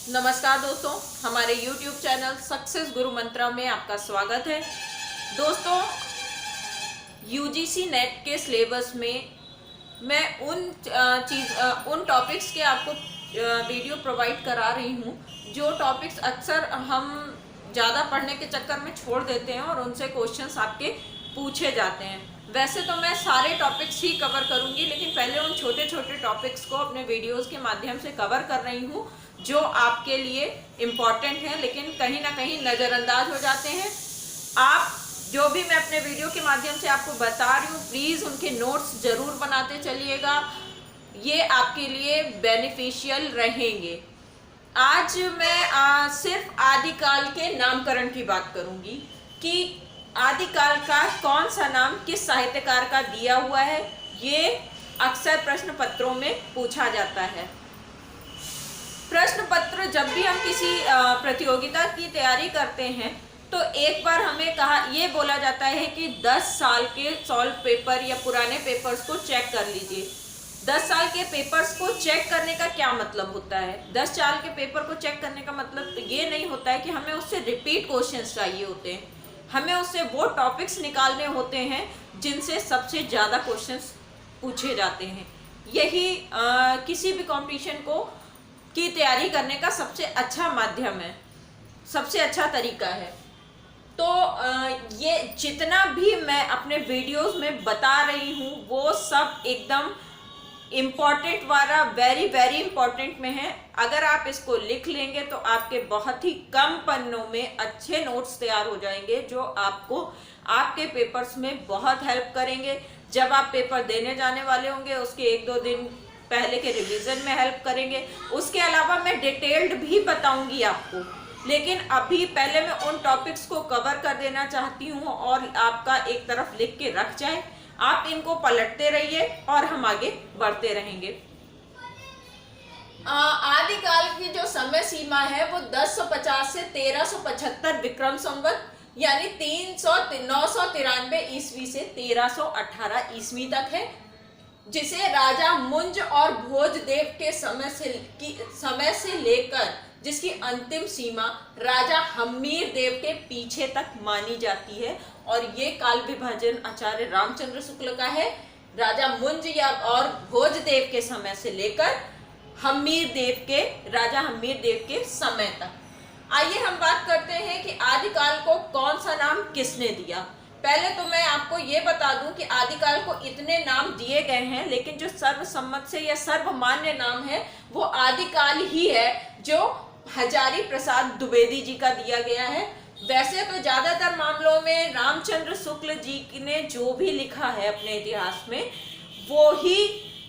नमस्कार दोस्तों, हमारे YouTube चैनल सक्सेस गुरु मंत्रा में आपका स्वागत है। दोस्तों, UGC नेट के सिलेबस में मैं उन टॉपिक्स के आपको वीडियो प्रोवाइड करा रही हूँ जो टॉपिक्स अक्सर हम ज़्यादा पढ़ने के चक्कर में छोड़ देते हैं और उनसे क्वेश्चंस आपके पूछे जाते हैं। वैसे तो मैं सारे टॉपिक्स ही कवर करूँगी, लेकिन पहले उन छोटे छोटे टॉपिक्स को अपने वीडियोज़ के माध्यम से कवर कर रही हूँ जो आपके लिए इम्पॉर्टेंट हैं, लेकिन कहीं ना कहीं नज़रअंदाज हो जाते हैं। आप जो भी मैं अपने वीडियो के माध्यम से आपको बता रही हूँ, प्लीज़ उनके नोट्स ज़रूर बनाते चलिएगा, ये आपके लिए बेनिफिशियल रहेंगे। आज मैं सिर्फ आदिकाल के नामकरण की बात करूँगी कि आदिकाल का कौन सा नाम किस साहित्यकार का दिया हुआ है। ये अक्सर प्रश्न पत्रों में पूछा जाता है। प्रश्न पत्र जब भी हम किसी प्रतियोगिता की तैयारी करते हैं तो एक बार हमें ये बोला जाता है कि 10 साल के सॉल्व पेपर या पुराने पेपर्स को चेक कर लीजिए। 10 साल के पेपर्स को चेक करने का क्या मतलब होता है? 10 साल के पेपर को चेक करने का मतलब ये नहीं होता है कि हमें उससे रिपीट क्वेश्चंस चाहिए होते हैं। हमें उससे वो टॉपिक्स निकालने होते हैं जिनसे सबसे ज़्यादा क्वेश्चंस पूछे जाते हैं। यही किसी भी कंपटीशन की तैयारी करने का सबसे अच्छा माध्यम है, सबसे अच्छा तरीका है। तो ये जितना भी मैं अपने वीडियोस में बता रही हूँ वो सब एकदम इम्पॉर्टेंट वाला वेरी वेरी इम्पॉर्टेंट में है। अगर आप इसको लिख लेंगे तो आपके बहुत ही कम पन्नों में अच्छे नोट्स तैयार हो जाएंगे जो आपको आपके पेपर्स में बहुत हेल्प करेंगे। जब आप पेपर देने जाने वाले होंगे उसके 1-2 दिन पहले के रिवीजन में हेल्प करेंगे। उसके अलावा मैं डिटेल्ड भी बताऊंगी आपको, लेकिन अभी पहले मैं उन टॉपिक्स को कवर कर देना चाहती हूँ और आपका एक तरफ लिख के रख जाए। आप इनको पलटते रहिए और हम आगे बढ़ते रहेंगे। आदिकाल की जो समय सीमा है वो 1050 से 1375 विक्रम संवत यानी 993 ईस्वी से 1318 ईस्वी तक है, जिसे राजा मुंज और भोजदेव के समय से लेकर जिसकी अंतिम सीमा राजा हम्मीर देव के पीछे तक मानी जाती है। और ये काल विभाजन आचार्य रामचंद्र शुक्ल का है। राजा मुंज और भोजदेव के समय से लेकर राजा हम्मीर देव के समय तक। आइए हम बात करते हैं कि आदिकाल को कौन सा नाम किसने दिया। पहले तो मैं आपको ये बता दूं कि आदिकाल को इतने नाम दिए गए हैं, लेकिन जो सर्वसम्मत से या सर्वमान्य नाम है वो आदिकाल ही है जो हजारी प्रसाद द्विवेदी जी का दिया गया है। वैसे तो ज्यादातर मामलों में रामचंद्र शुक्ल जी ने जो भी लिखा है अपने इतिहास में वो ही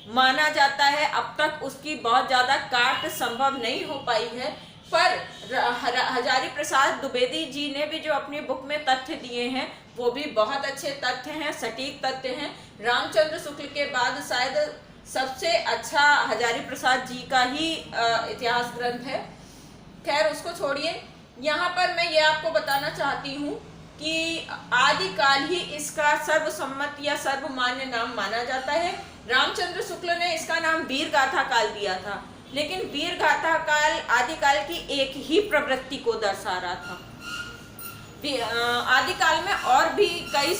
माना जाता है। अब तक उसकी बहुत ज्यादा काट संभव नहीं हो पाई है, पर हजारी प्रसाद द्विवेदी जी ने भी जो अपनी बुक में तथ्य दिए हैं वो भी बहुत अच्छे तथ्य हैं, सटीक तथ्य हैं। रामचंद्र शुक्ल के बाद शायद सबसे अच्छा हजारी प्रसाद जी का ही इतिहास ग्रंथ है। खैर उसको छोड़िए, यहाँ पर मैं ये आपको बताना चाहती हूँ कि आदिकाल ही इसका सर्वसम्मत या सर्वमान्य नाम माना जाता है। रामचंद्र शुक्ल ने इसका नाम वीर गाथा काल दिया था, लेकिन वीर गाथा काल आदिकाल की एक ही प्रवृत्ति को दर्शा रहा था। आदिकाल में और भी कई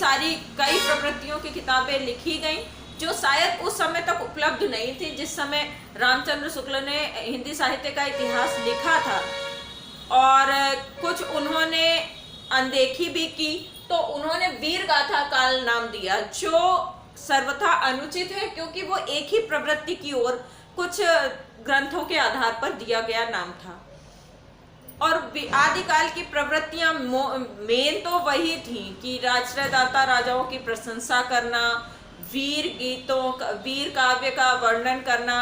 प्रवृत्तियों की किताबें लिखी गईं जो शायद उस समय तक उपलब्ध नहीं थी जिस समय रामचंद्र शुक्ल ने हिंदी साहित्य का इतिहास लिखा था, और कुछ उन्होंने अनदेखी भी की। तो उन्होंने वीर गाथा काल नाम दिया जो सर्वथा अनुचित है, क्योंकि वो एक ही प्रवृत्ति की ओर कुछ ग्रंथों के आधार पर दिया गया नाम था। और आदिकाल की प्रवृत्तियां मेन तो वही थी कि आश्रयदाता राजाओं की प्रशंसा करना, वीर काव्य का वर्णन करना,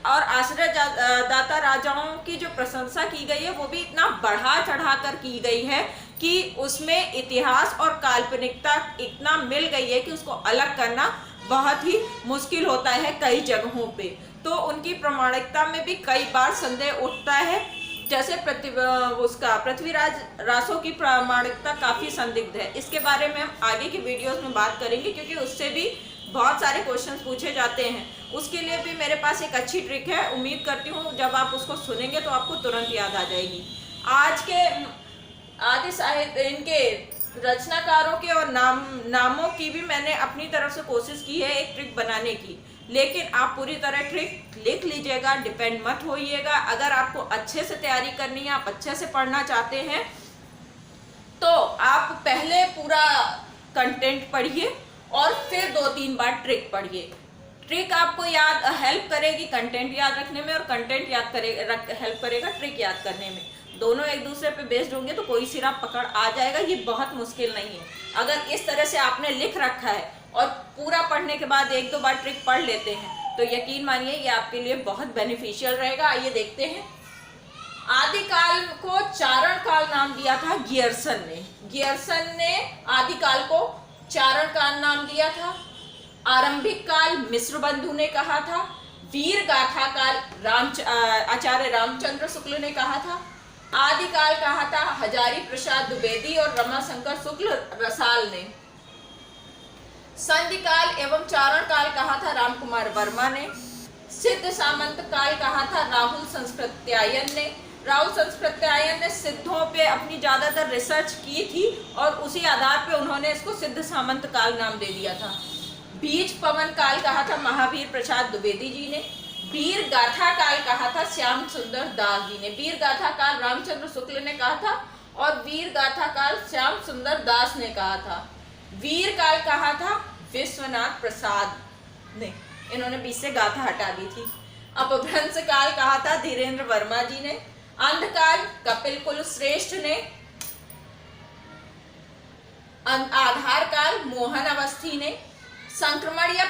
और आश्रयदाता राजाओं की जो प्रशंसा की गई है वो भी इतना बढ़ा चढ़ा कर की गई है कि उसमें इतिहास और काल्पनिकता इतना मिल गई है कि उसको अलग करना बहुत ही मुश्किल होता है कई जगहों पे। तो उनकी प्रामाणिकता में भी कई बार संदेह उठता है। जैसे पृथ्वीराज रासो की प्रामाणिकता काफ़ी संदिग्ध है। इसके बारे में हम आगे की वीडियोस में बात करेंगे, क्योंकि उससे भी बहुत सारे क्वेश्चंस पूछे जाते हैं। उसके लिए भी मेरे पास एक अच्छी ट्रिक है। उम्मीद करती हूँ जब आप उसको सुनेंगे तो आपको तुरंत याद आ जाएगी। आज के आदि साहित्य इनके रचनाकारों के और नामों की भी मैंने अपनी तरफ से कोशिश की है एक ट्रिक बनाने की, लेकिन आप पूरी तरह ट्रिक लिख लीजिएगा, डिपेंड मत होइएगा। अगर आपको अच्छे से तैयारी करनी है, आप अच्छे से पढ़ना चाहते हैं, तो आप पहले पूरा कंटेंट पढ़िए और फिर 2-3 बार ट्रिक पढ़िए। ट्रिक आपको याद हेल्प करेगी कंटेंट याद रखने में, और कंटेंट हेल्प करेगा ट्रिक याद करने में। दोनों एक दूसरे पे बेस्ड होंगे तो कोई सिरा पकड़ आ जाएगा। ये बहुत मुश्किल नहीं है। अगर इस तरह से आपने लिख रखा है और पूरा पढ़ने के बाद 1-2 बार ट्रिक पढ़ लेते हैं तो यकीन मानिए ये आपके लिए बहुत बेनिफिशियल रहेगा। आइए देखते हैं। आदिकाल को चारण काल नाम दिया था गियर्सन ने। गियर्सन ने आदिकाल को चारण काल नाम दिया था। आरंभिक काल मिश्र बंधु ने कहा था। वीर गाथा काल आचार्य रामचंद्र शुक्ल ने कहा था। आदिकाल कहा था हजारी प्रसाद द्विवेदी और रमाशंकर शुक्ल रसाल ने। संधि काल एवं चारण काल कहा था रामकुमार वर्मा ने। सिद्ध सामंत काल कहा था राहुल संस्कृत्यायन ने। राहुल संस्कृत्यायन ने सिद्धों पे अपनी ज्यादातर रिसर्च की थी और उसी आधार पे उन्होंने इसको सिद्ध सामंत काल नाम दे दिया था। बीज पवन काल कहा था महावीर प्रसाद द्विवेदी जी ने। वीर गाथा काल कहा था श्याम सुंदर दास जी ने। वीर गाथा काल रामचंद्र शुक्ल ने कहा था और वीर गाथा काल श्याम सुंदर दास ने कहा था। वीर काल कहा था विश्वनाथ प्रसाद ने। इन्होंने बीच से गाथा हटा दी थी। अपभ्रंश काल कहा था धीरेन्द्र वर्मा जी ने। अंधकाल कपिल कुलश्रेष्ठ ने। आधार काल मोहन अवस्थी ने। संक्रमण या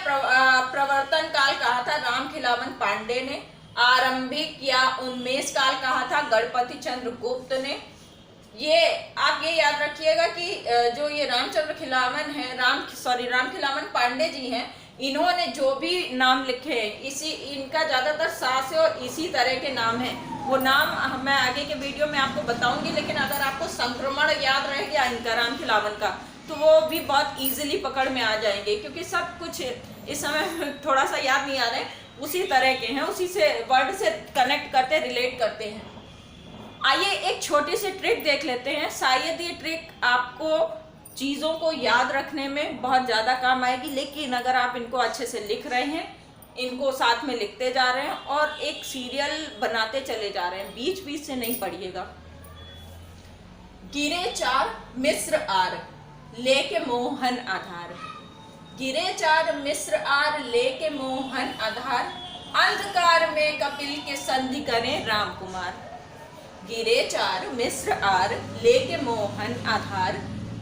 प्रवर्तन काल कहा था राम खिलावन पांडे ने। आरंभिक या उन्मेष काल कहा था गणपति चंद्र गुप्त ने। ये आप ये याद रखिएगा कि जो ये रामचंद्र खिलावन है राम खिलावन पांडे जी हैं, इन्होंने जो भी नाम लिखे हैं इसी इनका ज्यादातर सास है और इसी तरह के नाम हैं। वो नाम मैं आगे के वीडियो में आपको बताऊंगी, लेकिन अगर आपको संक्रमण याद रह गया इनका राम खिलावन का तो वो भी बहुत इजीली पकड़ में आ जाएंगे, क्योंकि सब कुछ इस समय थोड़ा सा याद नहीं आ रहे, उसी तरह के हैं, उसी से वर्ड से कनेक्ट करते रिलेट करते हैं। आइए एक छोटी सी ट्रिक देख लेते हैं। शायद ये ट्रिक आपको चीज़ों को याद रखने में बहुत ज़्यादा काम आएगी, लेकिन अगर आप इनको अच्छे से लिख रहे हैं, इनको साथ में लिखते जा रहे हैं और एक सीरियल बनाते चले जा रहे हैं, बीच बीच से नहीं पढ़िएगा। गिरे चार मिस्र आर लेके मोहन आधार। गिरे चार मिस्र आर लेके मोहन आधार। अंधकार में कपिल के संधि करें राम कुमार। गिरे चार मिस्र आर लेके मोहन आधार।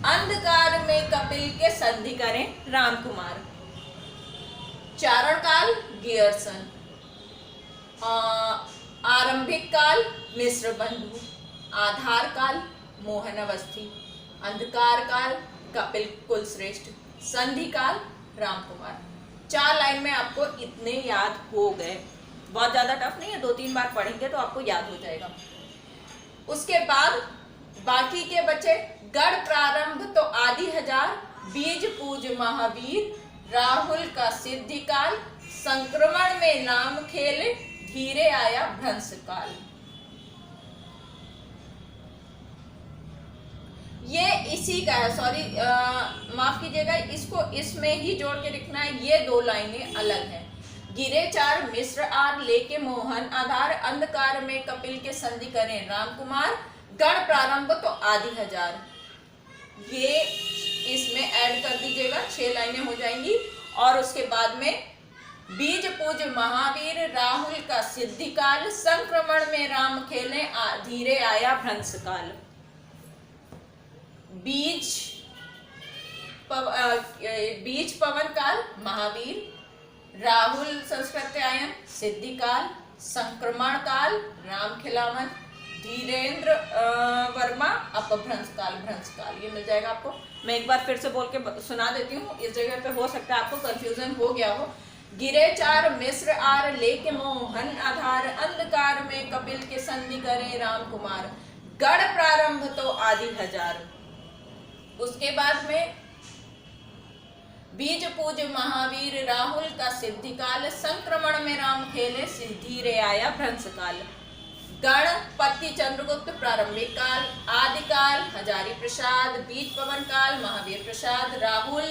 अंधकार में कपिल के संधि करें राम कुमार। चारण काल गियर्सन। आरंभिक काल मिश्र बंधु। आधार काल मोहन अवस्थी। अंधकार काल कपिल कुलश्रेष्ठ। संधि काल राम कुमार। 4 लाइन में आपको इतने याद हो गए। बहुत ज्यादा टफ नहीं है, 2-3 बार पढ़ेंगे तो आपको याद हो जाएगा। उसके बाद बाकी के बचे गढ़ प्रारंभ तो आदि हजार। बीज पूज महावीर। राहुल का सिद्धि काल। संक्रमण में नाम खेले। धीरे आया भ्रंश काल। ये इसी का है, सॉरी माफ कीजिएगा, इसको इसमें ही जोड़ के लिखना है। ये 2 लाइनें अलग हैं। गिरे चार मिस्र आर लेके मोहन आधार। अंधकार में कपिल के संधि करें राम कुमार। गण प्रारंभ तो आदि हजार। ये इसमें ऐड कर दीजिएगा, 6 लाइनें हो जाएंगी। और उसके बाद में बीज पूज महावीर। राहुल का सिद्धि काल। संक्रमण में राम खेले। धीरे आया भ्रंश काल। बीज पवन काल महावीर। राहुल संस्कृत्यायन सिद्धि काल। संक्रमण काल राम खिलावन। धीरेन्द्र वर्मा अपभ्रंश काल भ्रंश काल। ये मिल जाएगा आपको। मैं एक बार फिर से बोल के सुना देती हूँ, इस जगह पे हो सकता है आपको कंफ्यूजन हो गया हो। गिरे चार मिस्र आर लेके मोहन आधार। अंधकार में कपिल के संधि करें राम कुमार। गढ़ प्रारंभ तो आदि हजार। उसके बाद में बीज पूज महावीर राहुल का सिद्धि काल, संक्रमण में राम खेले सिद्धि रे आया भ्रंश काल। गणपति चंद्रगुप्त प्रारंभिक काल, आदि काल हजारी प्रसाद, बीज पवन काल महावीर प्रसाद, राहुल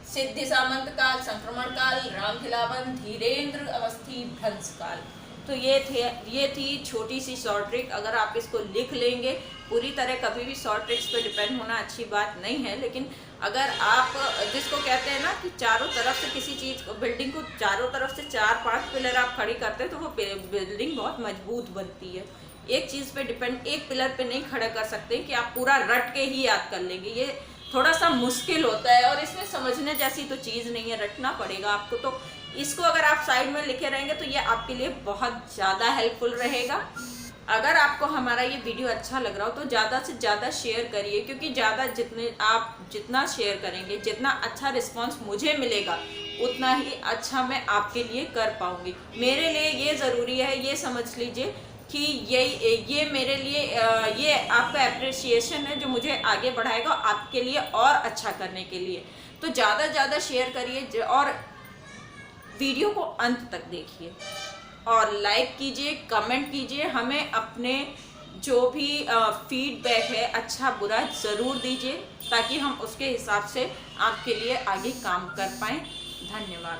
सिद्धि सामंत काल, संक्रमण काल राम खिलावन, धीरेन्द्र अवस्थी भ्रंश काल। तो ये थी छोटी सी शॉर्ट ट्रिक। अगर आप इसको लिख लेंगे, पूरी तरह कभी भी शॉर्ट ट्रिक्स पे डिपेंड होना अच्छी बात नहीं है, लेकिन अगर आप जिसको कहते हैं ना कि चारों तरफ से किसी चीज़ को, बिल्डिंग को चारों तरफ से 4-5 पिलर आप खड़ी करते हैं तो वो बिल्डिंग बहुत मजबूत बनती है। एक चीज़ पे डिपेंड, एक पिलर पे नहीं खड़ा कर सकते कि आप पूरा रट के ही याद कर लेंगे, ये थोड़ा सा मुश्किल होता है और इसमें समझने जैसी तो चीज़ नहीं है, रटना पड़ेगा आपको। तो इसको अगर आप साइड में लिखे रहेंगे तो ये आपके लिए बहुत ज़्यादा हेल्पफुल रहेगा। अगर आपको हमारा ये वीडियो अच्छा लग रहा हो तो ज़्यादा से ज़्यादा शेयर करिए, क्योंकि जितना शेयर करेंगे, जितना अच्छा रिस्पांस मुझे मिलेगा, उतना ही अच्छा मैं आपके लिए कर पाऊँगी। मेरे लिए ये ज़रूरी है, ये समझ लीजिए कि ये मेरे लिए ये आपका अप्रिसिएशन है जो मुझे आगे बढ़ाएगा आपके लिए और अच्छा करने के लिए। तो ज़्यादा से ज़्यादा शेयर करिए और वीडियो को अंत तक देखिए और लाइक कीजिए, कमेंट कीजिए। हमें अपने जो भी फीडबैक है, अच्छा बुरा ज़रूर दीजिए, ताकि हम उसके हिसाब से आपके लिए आगे काम कर पाएँ। धन्यवाद।